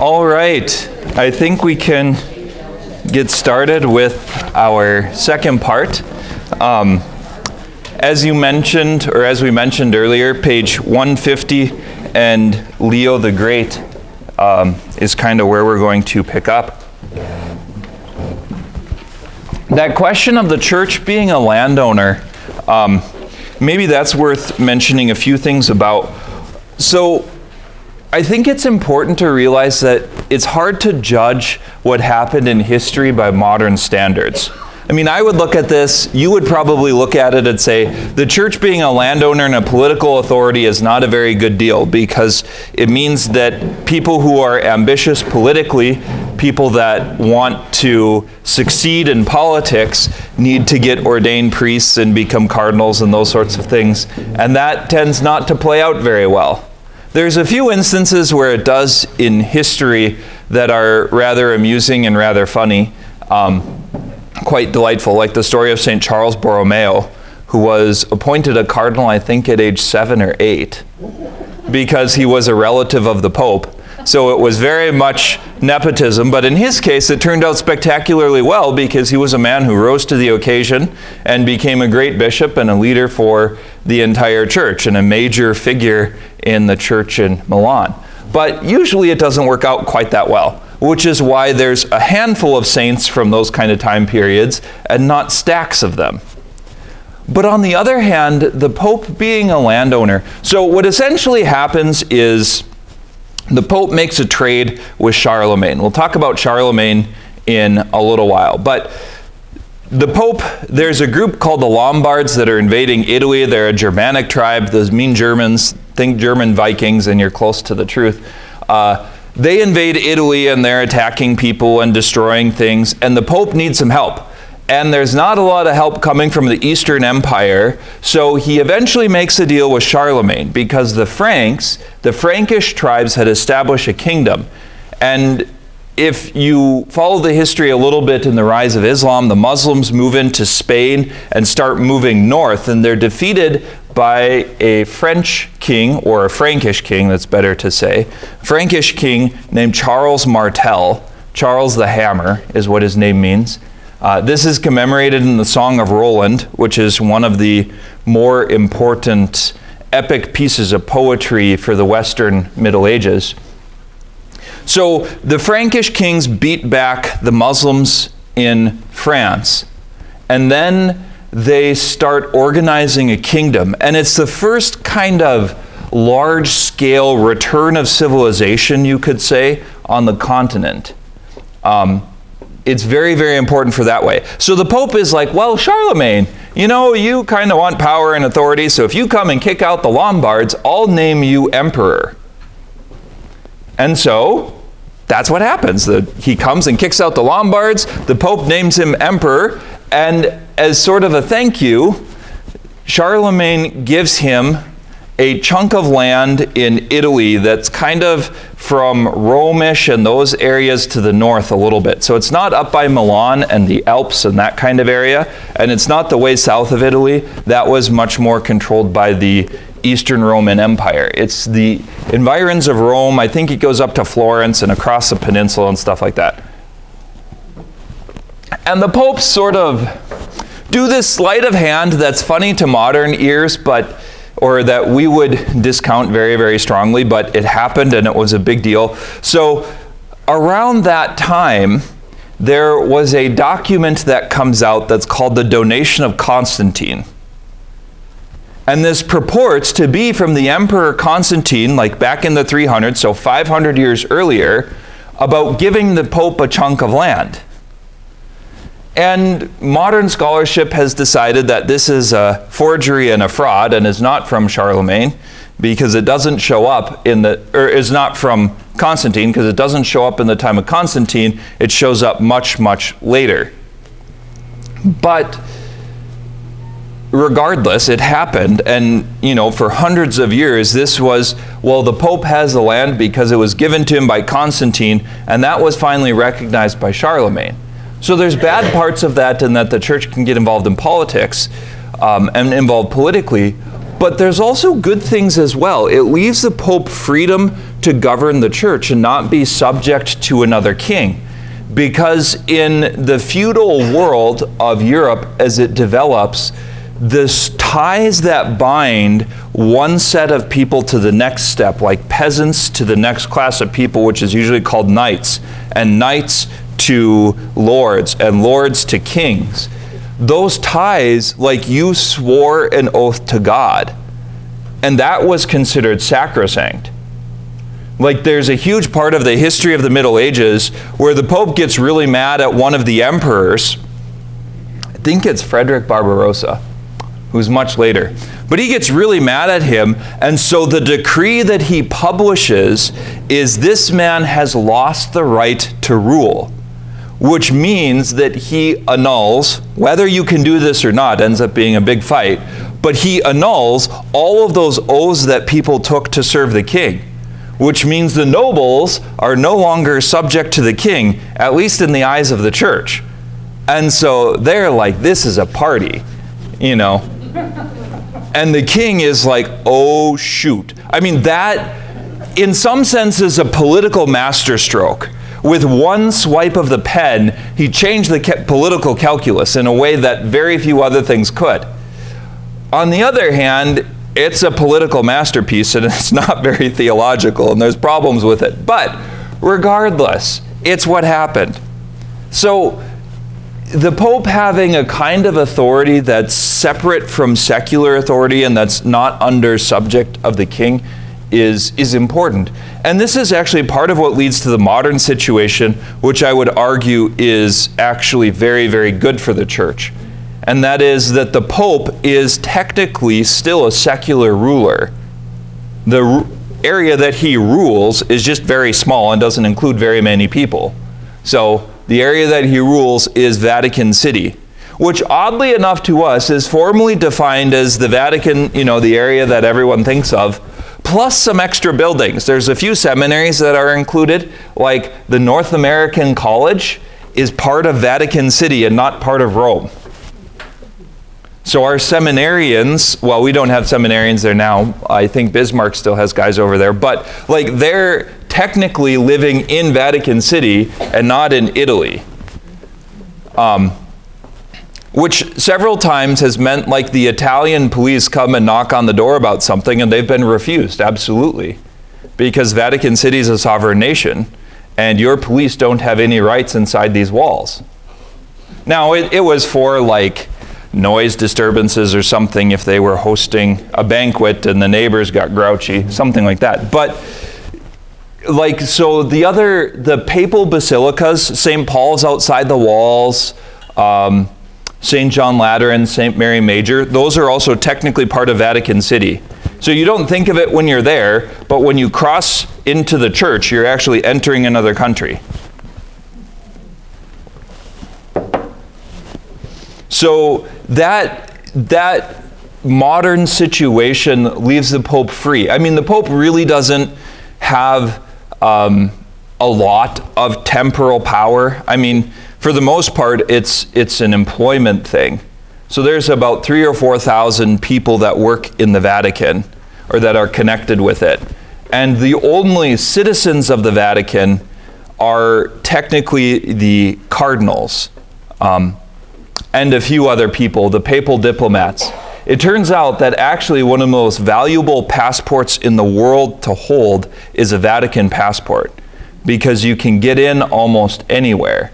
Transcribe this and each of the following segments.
All right, I think we can get started with our second part. As you mentioned, or as we mentioned earlier, page 150 and Leo the Great is kind of where we're going to pick up. That question of the church being a landowner, maybe that's worth mentioning a few things about. So I think it's important to realize that it's hard to judge what happened in history by modern standards. I mean, I would look at this, you would probably look at it and say, the church being a landowner and a political authority is not a very good deal, because it means that people who are ambitious politically, people that want to succeed in politics, need to get ordained priests and become cardinals and those sorts of things. And that tends not to play out very well. There's a few instances where it does in history that are rather amusing and rather funny. Quite delightful, like the story of St. Charles Borromeo, who was appointed a cardinal, I think, at age 7 or 8, because he was a relative of the Pope. So it was very much nepotism, but in his case it turned out spectacularly well, because he was a man who rose to the occasion and became a great bishop and a leader for the entire church and a major figure in the church in Milan. But usually it doesn't work out quite that well, which is why there's a handful of saints from those kind of time periods and not stacks of them. But on the other hand, the Pope being a landowner, so what essentially happens is the Pope makes a trade with Charlemagne. We'll talk about Charlemagne in a little while. But the Pope, there's a group called the Lombards that are invading Italy. They're a Germanic tribe. Those mean Germans, think German Vikings, and you're close to the truth. They invade Italy and they're attacking people and destroying things, and the Pope needs some help. And there's not a lot of help coming from the Eastern Empire, so he eventually makes a deal with Charlemagne, because the Franks, the Frankish tribes, had established a kingdom. And if you follow the history a little bit in the rise of Islam, the Muslims move into Spain and start moving north, and they're defeated by a French king, or a Frankish king, that's better to say, Frankish king named Charles Martel. Charles the Hammer is what his name means. This is commemorated in the Song of Roland, which is one of the more important epic pieces of poetry for the Western Middle Ages. So the Frankish kings beat back the Muslims in France, and then they start organizing a kingdom. And it's the first kind of large-scale return of civilization, you could say, on the continent. It's very, very important for that way. So the Pope is like, well, Charlemagne, you know, you kind of want power and authority, so if you come and kick out the Lombards, I'll name you emperor. And so that's what happens. He comes and kicks out the Lombards, the Pope names him emperor, and as sort of a thank you, Charlemagne gives him a chunk of land in Italy that's kind of from Romish and those areas to the north a little bit. So it's not up by Milan and the Alps and that kind of area, and it's not the way south of Italy. That was much more controlled by the Eastern Roman Empire. It's the environs of Rome. I think it goes up to Florence and across the peninsula and stuff like that. And the popes sort of do this sleight of hand that's funny to modern ears, or that we would discount very, very strongly, but it happened and it was a big deal. So around that time, there was a document that comes out that's called the Donation of Constantine. And this purports to be from the Emperor Constantine, like back in the 300s, so 500 years earlier, about giving the Pope a chunk of land. And modern scholarship has decided that this is a forgery and a fraud and is not from Charlemagne, because it doesn't show up is not from Constantine, because it doesn't show up in the time of Constantine. It shows up much, much later. But regardless, it happened, and for hundreds of years this was, well, the Pope has the land because it was given to him by Constantine, and that was finally recognized by Charlemagne. So there's bad parts of that, and that the church can get involved in politics and involved politically, But there's also good things as well. It leaves the Pope freedom to govern the church and not be subject to another king. Because in the feudal world of Europe, as it develops, the ties that bind one set of people to the next step, like peasants to the next class of people, which is usually called knights, and knights to lords, and lords to kings. Those ties, like you swore an oath to God, and that was considered sacrosanct. Like there's a huge part of the history of the Middle Ages where the Pope gets really mad at one of the emperors. I think it's Frederick Barbarossa, who's much later. But he gets really mad at him, and so the decree that he publishes is this man has lost the right to rule, which means that he annuls, whether you can do this or not, ends up being a big fight, but he annuls all of those oaths that people took to serve the king, which means the nobles are no longer subject to the king, at least in the eyes of the church. And so they're like, this is a party, you know. And the king is like, oh shoot. I mean, that in some sense is a political masterstroke. With one swipe of the pen, he changed the political calculus in a way that very few other things could. On the other hand, it's a political masterpiece and it's not very theological and there's problems with it. But regardless, it's what happened. So the Pope having a kind of authority that's separate from secular authority and that's not under subject of the king is important. And this is actually part of what leads to the modern situation, which I would argue is actually very, very good for the church. And that is that the Pope is technically still a secular ruler. The area that he rules is just very small and doesn't include very many people. So the area that he rules is Vatican City, which oddly enough to us is formally defined as the Vatican, you know, the area that everyone thinks of, plus some extra buildings. There's a few seminaries that are included, like the North American College is part of Vatican City and not part of Rome. So our seminarians, well, we don't have seminarians there now. I think Bismarck still has guys over there, but like they're technically living in Vatican City and not in Italy. Which several times has meant like the Italian police come and knock on the door about something and they've been refused, absolutely. Because Vatican City is a sovereign nation and your police don't have any rights inside these walls. Now it was for like noise disturbances or something if they were hosting a banquet and the neighbors got grouchy, something like that. But like, so the papal basilicas, St. Paul's outside the walls, St. John Lateran, St. Mary Major, those are also technically part of Vatican City. So you don't think of it when you're there, but when you cross into the church, you're actually entering another country. So that modern situation leaves the Pope free. I mean, the Pope really doesn't have a lot of temporal power. I mean, for the most part, it's an employment thing. So there's about 3,000 or 4,000 people that work in the Vatican or that are connected with it. And the only citizens of the Vatican are technically the cardinals and a few other people, the papal diplomats. It turns out that actually one of the most valuable passports in the world to hold is a Vatican passport because you can get in almost anywhere.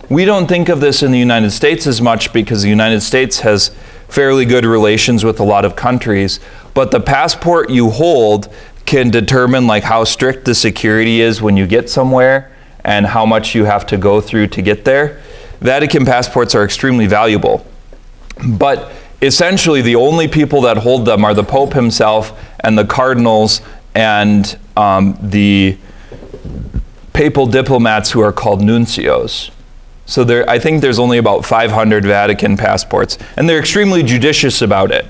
We don't think of this in the United States as much because the United States has fairly good relations with a lot of countries, but the passport you hold can determine like how strict the security is when you get somewhere and how much you have to go through to get there. Vatican passports are extremely valuable, but essentially the only people that hold them are the Pope himself and the cardinals and the papal diplomats who are called nuncios. So I think there's only about 500 Vatican passports, and they're extremely judicious about it.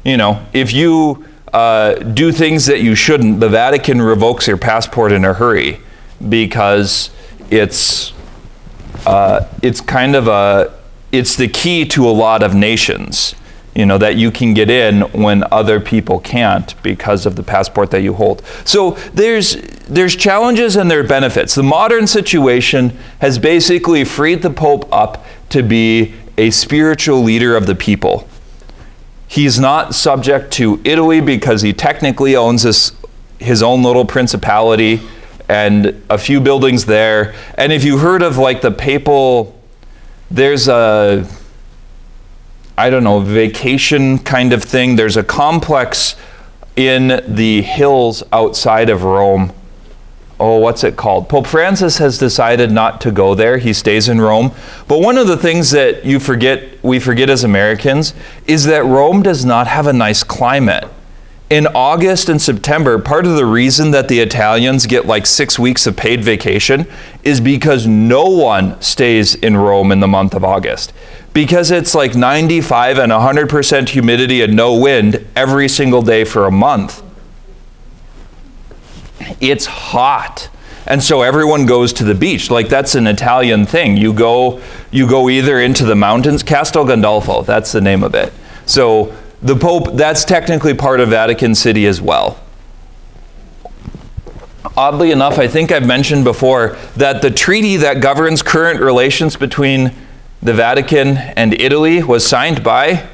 You know, if you do things that you shouldn't, the Vatican revokes your passport in a hurry because it's kind of it's the key to a lot of nations. that you can get in when other people can't because of the passport that you hold. So there's challenges and there are benefits. The modern situation has basically freed the Pope up to be a spiritual leader of the people. He's not subject to Italy because he technically owns his own little principality and a few buildings there. And if you heard of like the papal, there's a vacation kind of thing. There's a complex in the hills outside of Rome. Oh, what's it called? Pope Francis has decided not to go there. He stays in Rome. But one of the things that we forget as Americans, is that Rome does not have a nice climate. In August and September, part of the reason that the Italians get like 6 weeks of paid vacation is because no one stays in Rome in the month of August. Because it's like 95 and 100% humidity and no wind every single day for a month. It's hot. And so everyone goes to the beach. Like that's an Italian thing. You go either into the mountains, Castel Gandolfo, that's the name of it. So the Pope, that's technically part of Vatican City as well. Oddly enough, I think I've mentioned before that the treaty that governs current relations between the Vatican and Italy was signed by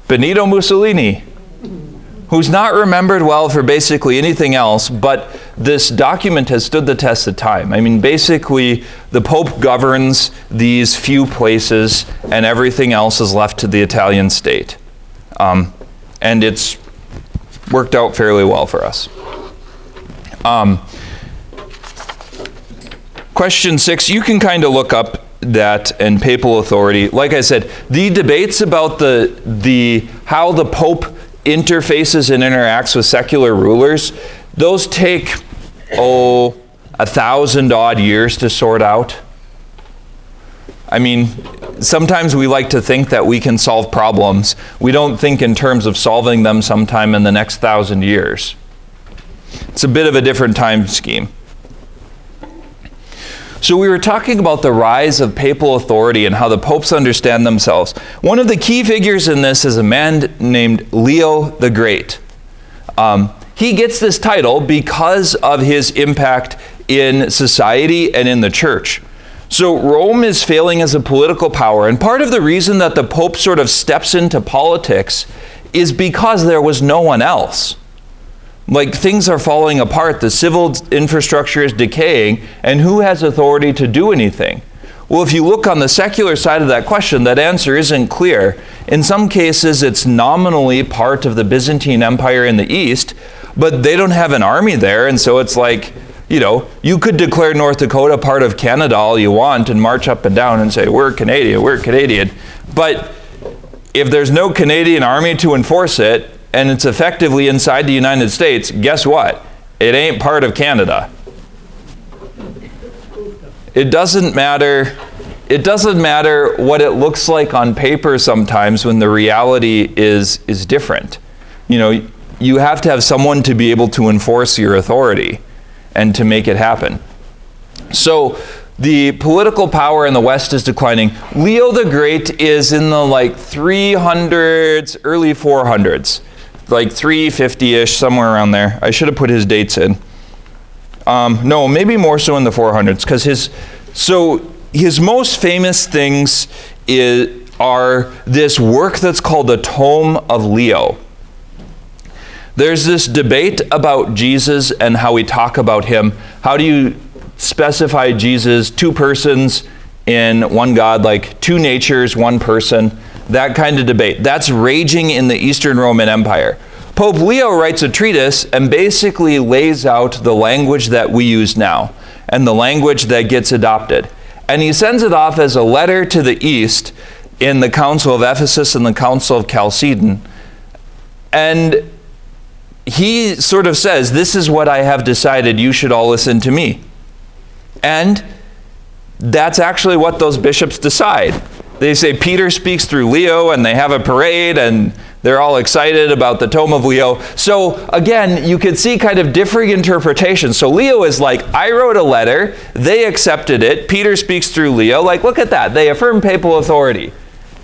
Benito Mussolini, who's not remembered well for basically anything else, but this document has stood the test of time. I mean, basically, the Pope governs these few places, and everything else is left to the Italian state. And it's worked out fairly well for us. Question 6, you can kind of look up that and papal authority. Like I said, the debates about how the Pope interfaces and interacts with secular rulers, those take 1,000 odd years to sort out. I mean, sometimes we like to think that we can solve problems. We don't think in terms of solving them sometime in the next 1,000 years. It's a bit of a different time scheme. So we were talking about the rise of papal authority and how the popes understand themselves. One of the key figures in this is a man named Leo the Great. He gets this title because of his impact in society and in the church. So Rome is failing as a political power, and part of the reason that the Pope sort of steps into politics is because there was no one else. Like, things are falling apart, the civil infrastructure is decaying, and who has authority to do anything? Well, if you look on the secular side of that question, that answer isn't clear. In some cases, it's nominally part of the Byzantine Empire in the East, but they don't have an army there, and so it's like, you could declare North Dakota part of Canada all you want and march up and down and say, we're Canadian, we're Canadian. But if there's no Canadian army to enforce it, and it's effectively inside the United States, guess what? It ain't part of Canada. It doesn't matter what it looks like on paper sometimes when the reality is different. You have to have someone to be able to enforce your authority and to make it happen. So the political power in the West is declining. Leo the Great is in the 300s, early 400s, like 350-ish, somewhere around there. I should have put his dates in. No, maybe more so in the 400s, because his most famous things are this work that's called the Tome of Leo. There's this debate about Jesus and how we talk about him. How do you specify Jesus, two persons in one God, like two natures, one person? That kind of debate. That's raging in the Eastern Roman Empire. Pope Leo writes a treatise and basically lays out the language that we use now and the language that gets adopted. And he sends it off as a letter to the East in the Council of Ephesus and the Council of Chalcedon. And he sort of says, this is what I have decided, you should all listen to me. And that's actually what those bishops decide. They say Peter speaks through Leo, and they have a parade, and they're all excited about the Tome of Leo. So again, you could see kind of differing interpretations. So Leo is like, I wrote a letter, they accepted it, Peter speaks through Leo. Like, look at that, they affirm papal authority.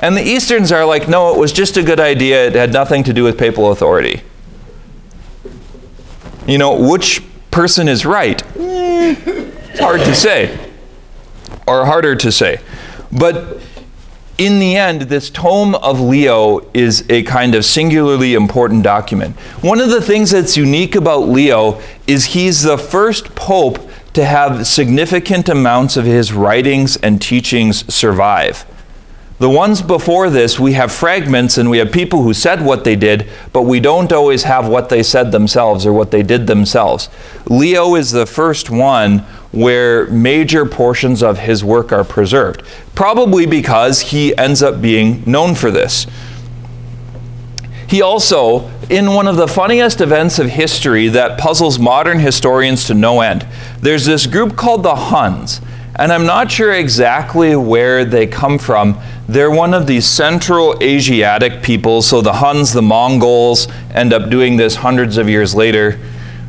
And the Easterns are like, no, it was just a good idea. It had nothing to do with papal authority. You know, which person is right? It's hard to say, or harder to say. But in the end, this tome of Leo is a kind of singularly important document. One of the things that's unique about Leo is he's the first pope to have significant amounts of his writings and teachings survive. The ones before this, we have fragments and we have people who said what they did, but we don't always have what they said themselves or what they did themselves. Leo is the first one where major portions of his work are preserved, probably because he ends up being known for this. He also, in one of the funniest events of history that puzzles modern historians to no end, there's this group called the Huns. And I'm not sure exactly where they come from. They're one of these Central Asiatic peoples, so the Huns, the Mongols, end up doing this hundreds of years later.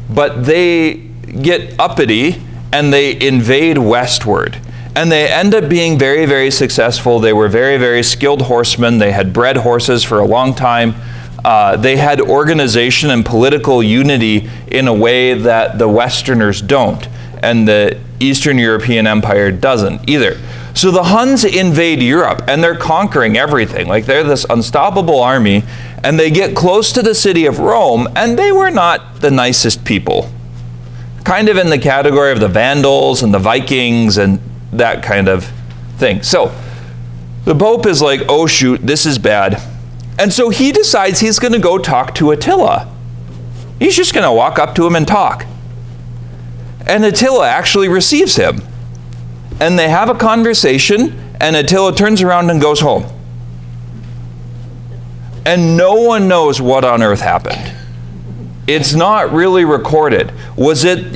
But they get uppity and they invade westward. And they end up being very, very successful. They were very, very skilled horsemen. They had bred horses for a long time. They had organization and political unity in a way that the Westerners don't. And the Eastern European Empire doesn't either. So the Huns invade Europe and they're conquering everything. Like they're this unstoppable army and they get close to the city of Rome and they were not the nicest people. Kind of in the category of the Vandals and the Vikings and that kind of thing. So the Pope is like, oh shoot, this is bad. And so he decides he's going to go talk to Attila. He's just going to walk up to him and talk. And Attila actually receives him. And they have a conversation, and Attila turns around and goes home. And no one knows what on earth happened. It's not really recorded. Was it,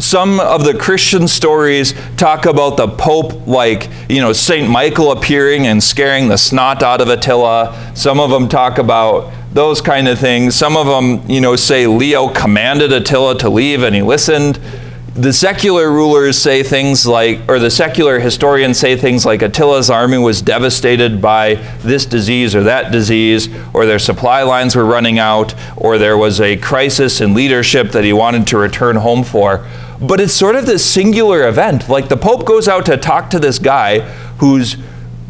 some of the Christian stories talk about the Pope, like, St. Michael appearing and scaring the snot out of Attila. Some of them talk about those kind of things. Some of them, say Leo commanded Attila to leave and he listened. The secular rulers say things like, or the secular historians say things like Attila's army was devastated by this disease or that disease, or their supply lines were running out, or there was a crisis in leadership that he wanted to return home for. But it's sort of this singular event. Like the Pope goes out to talk to this guy who's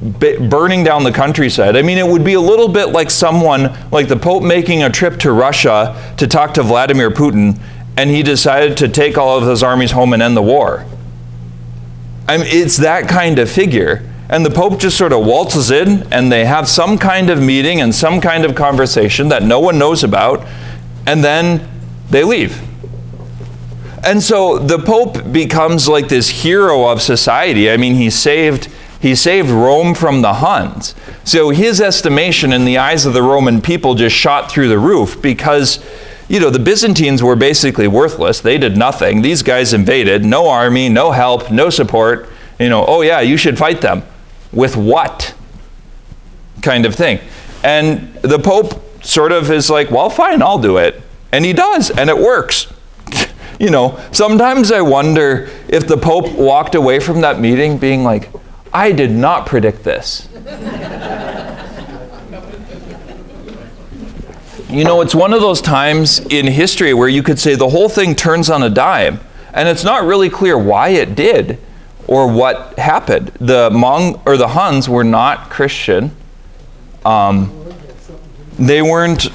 burning down the countryside. I mean, it would be a little bit like someone, like the Pope making a trip to Russia to talk to Vladimir Putin, and he decided to take all of those armies home and end the war. I mean, it's that kind of figure. And the Pope just sort of waltzes in, and they have some kind of meeting and some kind of conversation that no one knows about, and then they leave. And so the Pope becomes like this hero of society. I mean, he saved Rome from the Huns. So his estimation in the eyes of the Roman people just shot through the roof because the Byzantines were basically worthless. They did nothing. These guys invaded. No army, no help, no support. Oh yeah, you should fight them. With what? Kind of thing. And the Pope sort of is like, well, fine, I'll do it. And he does, and it works. Sometimes I wonder if the Pope walked away from that meeting being like, I did not predict this. It's one of those times in history where you could say the whole thing turns on a dime, and it's not really clear why it did or what happened. The Huns were not Christian. They weren't,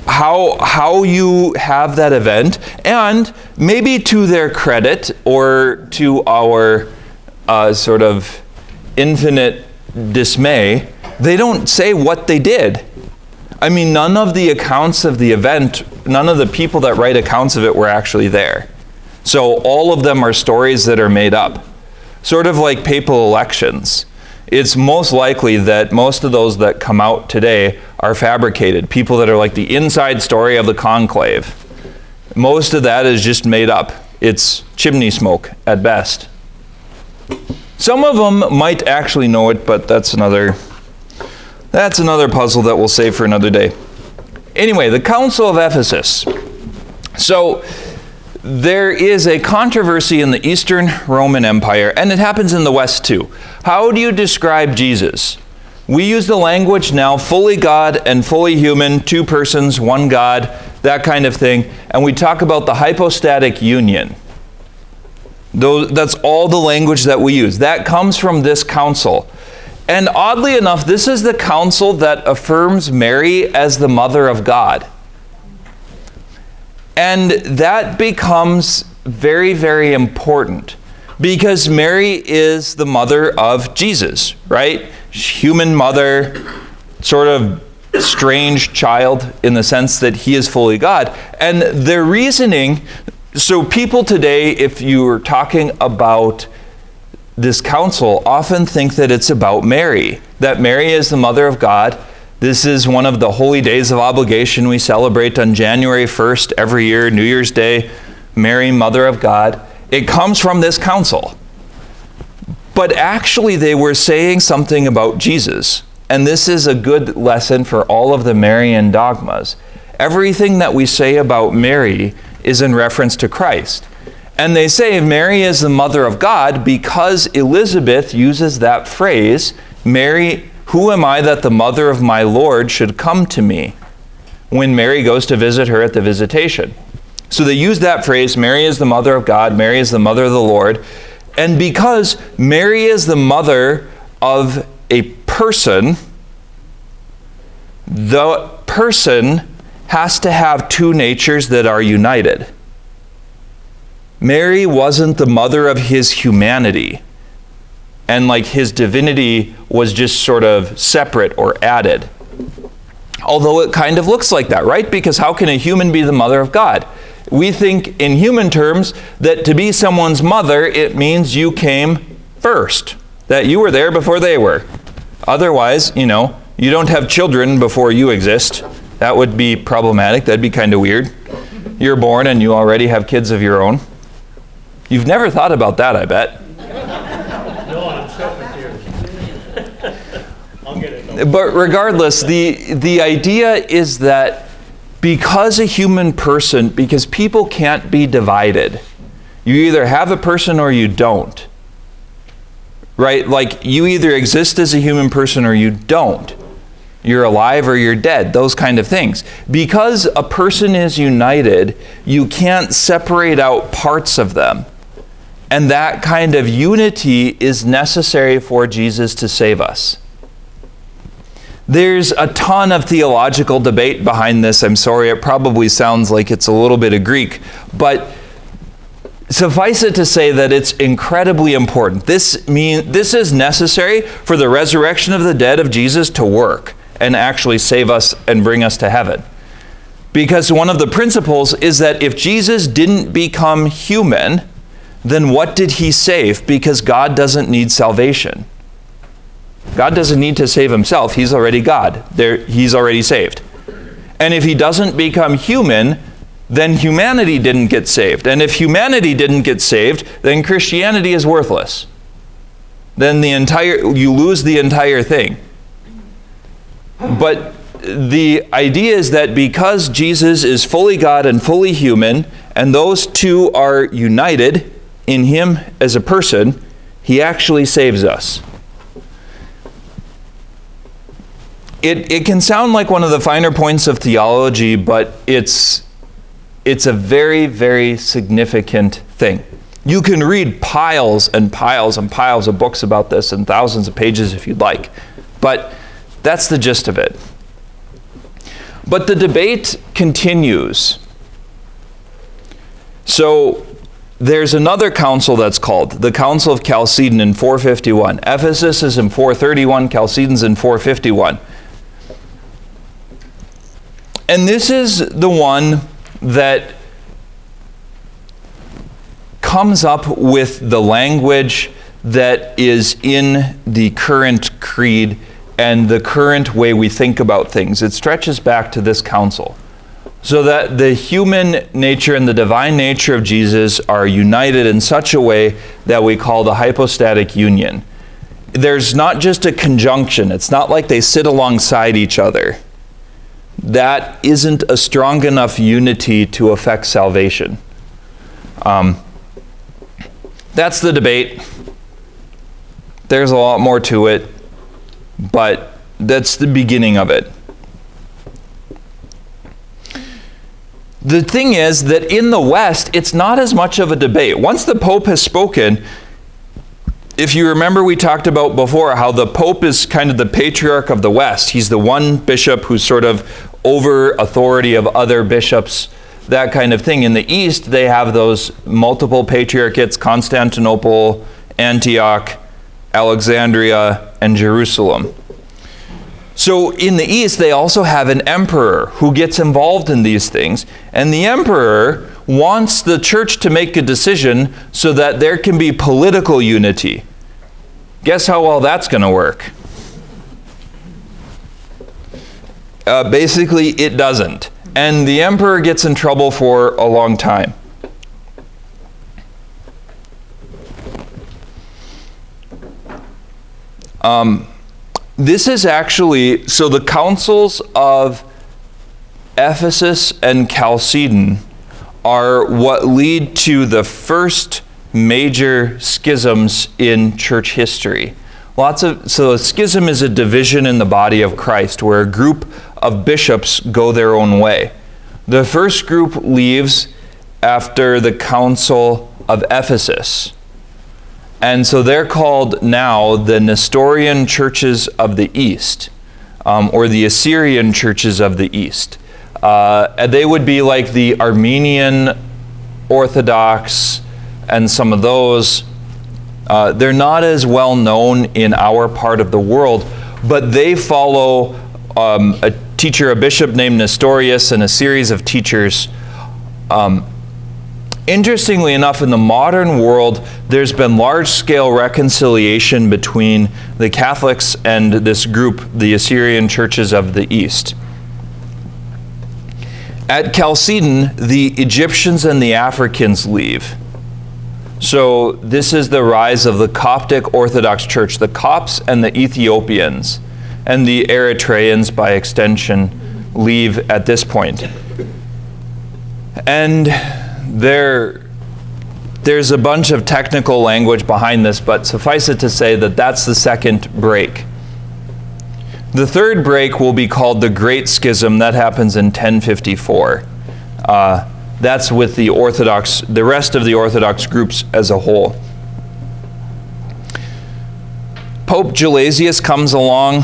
how you have that event, and maybe to their credit or to our sort of infinite dismay, they don't say what they did. I mean, none of the accounts of the event, none of the people that write accounts of it were actually there. So all of them are stories that are made up. Sort of like papal elections. It's most likely that most of those that come out today are fabricated. People that are like the inside story of the conclave. Most of that is just made up. It's chimney smoke at best. Some of them might actually know it, but that's another puzzle that we'll save for another day. Anyway, the Council of Ephesus. So there is a controversy in the Eastern Roman Empire, and it happens in the West too. How do you describe Jesus? We use the language now, fully God and fully human, two persons, one God, that kind of thing. And we talk about the hypostatic union. That's all the language that we use. That comes from this council. And oddly enough, this is the council that affirms Mary as the mother of God. And that becomes very, very important because Mary is the mother of Jesus, right? Human mother, sort of strange child in the sense that he is fully God. And their reasoning, so people today, if you are talking about this council, often think that it's about Mary, that Mary is the mother of God. This is one of the holy days of obligation we celebrate on January 1st every year, New Year's Day, Mary, Mother of God. It comes from this council. But actually they were saying something about Jesus. And this is a good lesson for all of the Marian dogmas. Everything that we say about Mary is in reference to Christ. And they say Mary is the mother of God because Elizabeth uses that phrase, Mary, who am I that the mother of my Lord should come to me? When Mary goes to visit her at the visitation. So they use that phrase, Mary is the mother of God, Mary is the mother of the Lord. And because Mary is the mother of a person, the person has to have two natures that are united. Mary wasn't the mother of his humanity, and like his divinity was just sort of separate or added. Although it kind of looks like that, right? Because how can a human be the mother of God? We think in human terms that to be someone's mother, it means you came first, that you were there before they were. Otherwise, you don't have children before you exist. That would be problematic. That'd be kind of weird. You're born and you already have kids of your own. You've never thought about that, I bet. No, I'm stuck with you. I'll get it. But regardless, the idea is that because because people can't be divided. You either have a person or you don't. Right? Like you either exist as a human person or you don't. You're alive or you're dead, those kind of things. Because a person is united, you can't separate out parts of them. And that kind of unity is necessary for Jesus to save us. There's a ton of theological debate behind this. I'm sorry, it probably sounds like it's a little bit of Greek, but suffice it to say that it's incredibly important. This is necessary for the resurrection of the dead of Jesus to work and actually save us and bring us to heaven. Because one of the principles is that if Jesus didn't become human, then what did he save? Because God doesn't need salvation. God doesn't need to save himself. He's already God. He's already saved. And if he doesn't become human, then humanity didn't get saved. And if humanity didn't get saved, then Christianity is worthless. Then you lose the entire thing. But the idea is that because Jesus is fully God and fully human, and those two are united in him as a person, he actually saves us. It can sound like one of the finer points of theology, but it's a very, very significant thing. You can read piles and piles and piles of books about this and thousands of pages if you'd like. But that's the gist of it. But the debate continues. So there's another council that's called the Council of Chalcedon in 451. Ephesus is in 431, Chalcedon's in 451. And this is the one that comes up with the language that is in the current creed and the current way we think about things. It stretches back to this council. So that the human nature and the divine nature of Jesus are united in such a way that we call the hypostatic union. There's not just a conjunction. It's not like they sit alongside each other. That isn't a strong enough unity to affect salvation. That's the debate. There's a lot more to it, but That's the beginning of it. The thing is that in the West, it's not as much of a debate. Once the Pope has spoken, if you remember, we talked about before how the Pope is kind of the patriarch of the West. He's the one bishop who's sort of over authority of other bishops, that kind of thing. In the East, they have those multiple patriarchates: Constantinople, Antioch, Alexandria, and Jerusalem. So in the East, they also have an emperor who gets involved in these things. And the emperor wants the church to make a decision so that there can be political unity. Guess how well that's going to work? Basically, it doesn't. And the emperor gets in trouble for a long time. This is actually, so the councils of Ephesus and Chalcedon are what lead to the first major schisms in church history. So a schism is a division in the body of Christ where a group of bishops go their own way. The first group leaves after the Council of Ephesus. And so they're called now the Nestorian churches of the East, or the Assyrian churches of the East. And they would be like the Armenian Orthodox and some of those. They're not as well known in our part of the world, but they follow a bishop named Nestorius and a series of teachers. Interestingly enough, in the modern world, there's been large-scale reconciliation between the Catholics and this group, the Assyrian churches of the East. At Chalcedon, the Egyptians and the Africans leave. So this is the rise of the Coptic Orthodox Church, the Copts and the Ethiopians, and the Eritreans, by extension, leave at this point. And there's a bunch of technical language behind this, but suffice it to say that that's the second break. The third break will be called the Great Schism. That happens in 1054. That's with the rest of the Orthodox groups as a whole. Pope Gelasius comes along.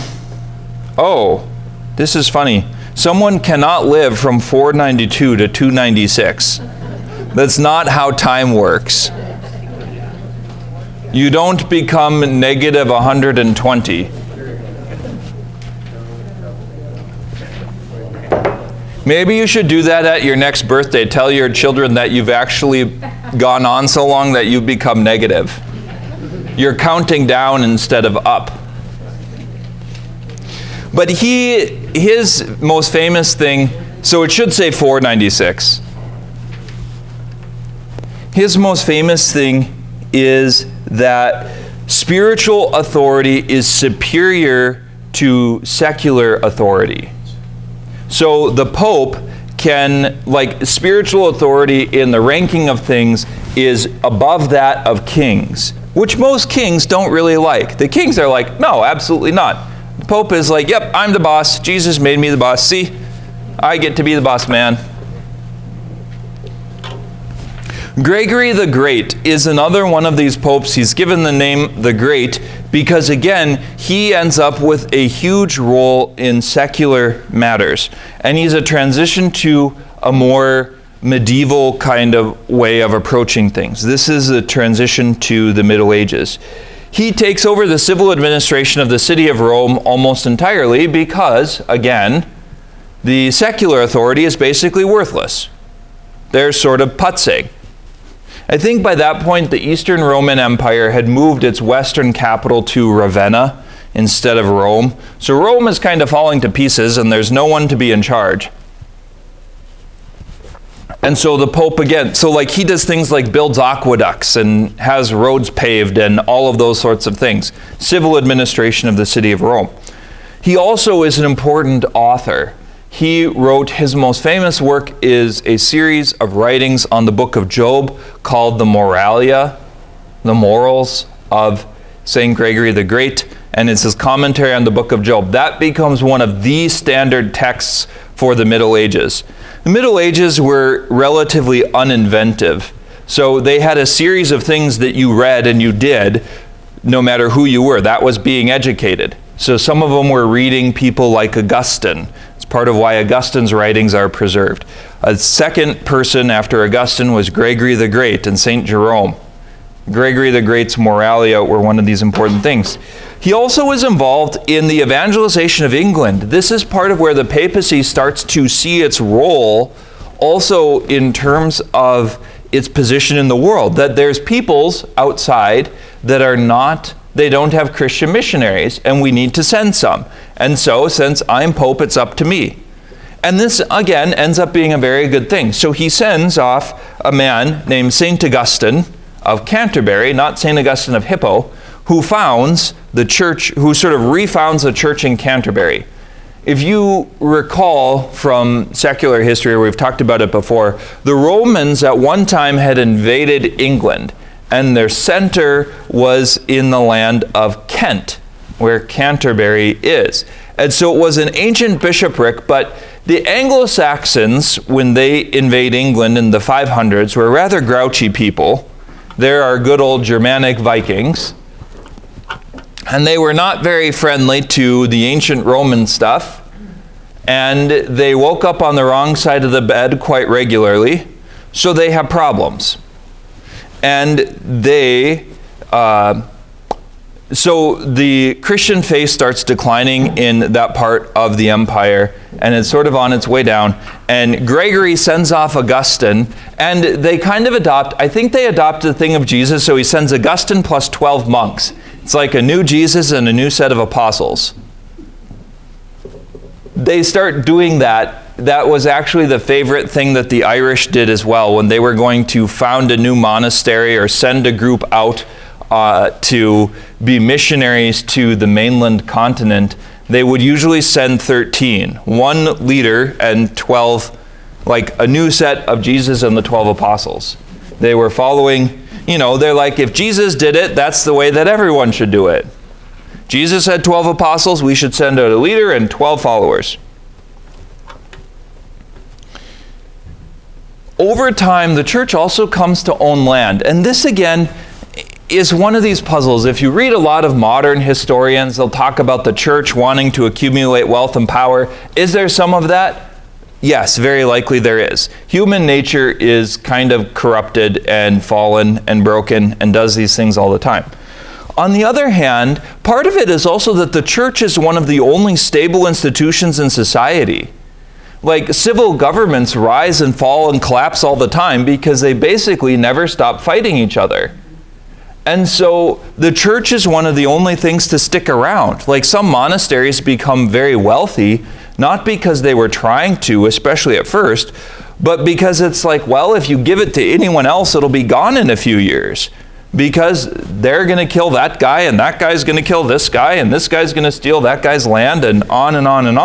Oh, this is funny. Someone cannot live from 492 to 296. That's not how time works. You don't become negative 120. Maybe you should do that at your next birthday. Tell your children that you've actually gone on so long that you've become negative. You're counting down instead of up. But his most famous thing, so it should say 496. His most famous thing is that spiritual authority is superior to secular authority. So the Pope can, spiritual authority in the ranking of things is above that of kings, which most kings don't really like. The kings are like, no, absolutely not. The Pope is like, yep, I'm the boss. Jesus made me the boss. See, I get to be the boss man. Gregory the Great is another one of these popes. He's given the name the Great because, again, he ends up with a huge role in secular matters. And he's a transition to a more medieval kind of way of approaching things. This is a transition to the Middle Ages. He takes over the civil administration of the city of Rome almost entirely because, again, the secular authority is basically worthless. They're sort of putzing. I think by that point, the Eastern Roman Empire had moved its western capital to Ravenna instead of Rome. So Rome is kind of falling to pieces, and there's no one to be in charge. And so the Pope, again, he does things like builds aqueducts and has roads paved and all of those sorts of things. Civil administration of the city of Rome. He also is an important author. He wrote, his most famous work is a series of writings on the book of Job called the Moralia, the Morals of St. Gregory the Great. and it's his commentary on the book of Job. That becomes one of the standard texts for the Middle Ages. The Middle Ages were relatively uninventive. So they had a series of things that you read and you did, no matter who you were. That was being educated. So some of them were reading people like Augustine. It's part of why Augustine's writings are preserved. A second person after Augustine was Gregory the Great and St. Jerome. Gregory the Great's Moralia were one of these important things. He also was involved in the evangelization of England. This is part of where the papacy starts to see its role also in terms of its position in the world, that there's peoples outside that are not, they don't have Christian missionaries, and we need to send some. And so, since I'm Pope, it's up to me. And this, again, ends up being a very good thing. So he sends off a man named St. Augustine of Canterbury, not St. Augustine of Hippo, who founds the church, who sort of refounds the church in Canterbury. If you recall from secular history, we've talked about it before, the Romans at one time had invaded England, and their center was in the land of Kent, where Canterbury is. And so it was an ancient bishopric, but the Anglo-Saxons, when they invade England in the 500s, were rather grouchy people. There are good old Germanic Vikings. And they were not very friendly to the ancient Roman stuff. And they woke up on the wrong side of the bed quite regularly. So they have problems. And they, so the Christian faith starts declining in that part of the empire, and it's sort of on its way down. And Gregory sends off Augustine, and they kind of adopt, I think they adopt the thing of Jesus, so he sends Augustine plus 12 monks. It's like a new Jesus and a new set of apostles. They start doing that. That was actually the favorite thing that the Irish did as well. When they were going to found a new monastery or send a group out to be missionaries to the mainland continent, they would usually send 13. One leader and 12, like a new set of Jesus and the 12 apostles. They were following, you know, they're like, if Jesus did it, that's the way that everyone should do it. Jesus had 12 apostles, we should send out a leader and 12 followers. Over time, the church also comes to own land. And this, again, is one of these puzzles. If you read a lot of modern historians, they'll talk about the church wanting to accumulate wealth and power. Is there some of that? Yes, very likely there is. Human nature is kind of corrupted and fallen and broken and does these things all the time. On the other hand, part of it is also that the church is one of the only stable institutions in society. Like, civil governments rise and fall and collapse all the time because they basically never stop fighting each other. And so the church is one of the only things to stick around. Like, some monasteries become very wealthy, not because they were trying to, especially at first, but because it's like, well, if you give it to anyone else, it'll be gone in a few years. Because they're going to kill that guy, and that guy's going to kill this guy, and this guy's going to steal that guy's land, and on and on and on.